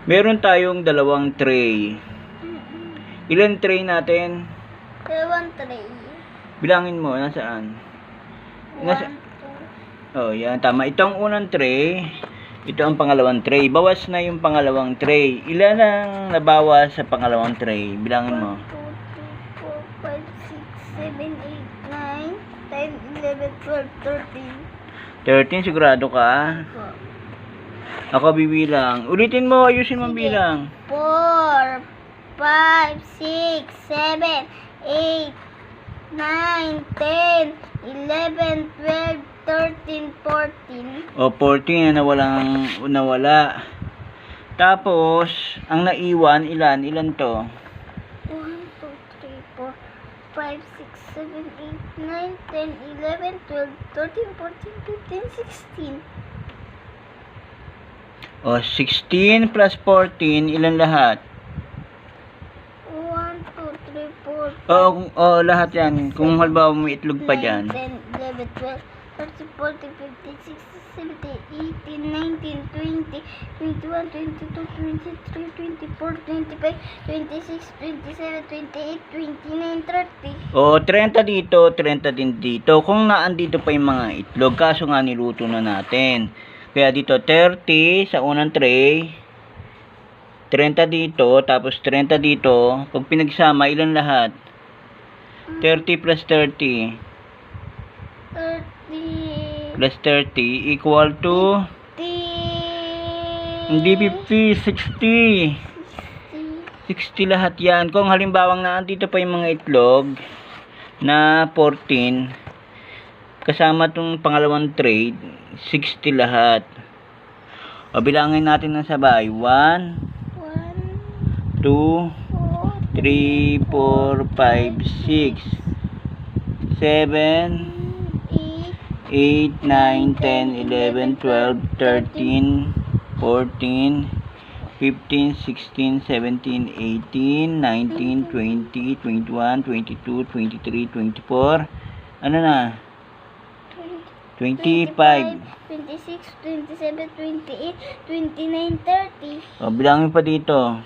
Meron tayong dalawang tray. Ilan tray natin? Dalawang tray. Bilangin mo, nasaan? 1, 2. Oh, yan, tama. Ito ang unang tray. Ito ang pangalawang tray. Bawas na yung pangalawang tray. Ilan ang nabawas sa pangalawang tray? Bilangin mo. 1, 2, 3, 4, 5, 6, 7, 8, 9, 10, 11, 12, 13. 13, sigurado ka? Ako bibilang. Ulitin mo, ayusin mo ang bilang. 4, 5, 6, 7, 8, 9, 10, 11, 12, 13, 14. O, 14 na nawala. Tapos, ang naiwan, ilan? Ilan to? 1, 2, 3, 4, 5, 6, 7, 8, 9, 10, 11, 12, 13, 14, 15, 16. O, 16 plus 14, ilan lahat? 1, 2, 3, 4, O, lahat yan. Kung halimbawa may itlog pa 9, dyan. 10, 11, 12, 13, 14, 15, 16, 17, 18, 19, 20, 21, 22, 23, 24, 25, 26, 27, 28, 29, 30. O, 30 dito, 30 din dito. Kung naandito pa yung mga itlog, kaso nga niluto na natin. Kaya dito, 30 sa unang tray. 30 dito, tapos 30 dito. Pag pinagsama, ilan lahat? 30 plus 30. 30. Plus 30 equal to... 50. Hindi 50, 60. 60 lahat yan. Kung halimbawang naandito pa yung mga itlog na 14, kasama tong pangalawang tray, 60 lahat. O, bilangin natin ng sabay. 1, 2, 3, 4, 5, 6, 7, 8, 9, 10, 11, 12, 13, 14, 15, 16, 17, 18, 19, 20, 21, 22, 23, 24. Ano na? 25. 26, 27, 28, 29, 30. O, bilangin pa dito.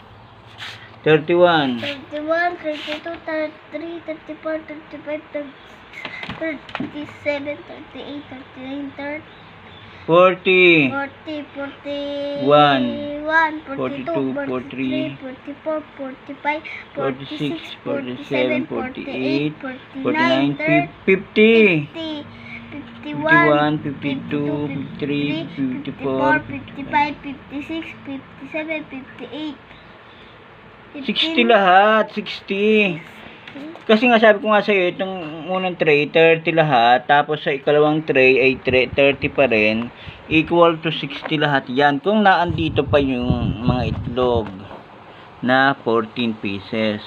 31. 31, 32, 33, 34, 35, 37, 38, 39, 30. 40. 40, 41, 42, 43, 44, 45, 46, 47, 48, 49, 50. 51, 52, 53, 54, 54. 55, 56, 57, 58. 60 lahat. 60. Kasi nga sabi ko nga sa'yo, itong unang tray, 30 lahat. Tapos sa ikalawang tray ay 30 pa rin. Equal to 60 lahat yan. Kung naandito pa yung mga itlog na 14 pieces.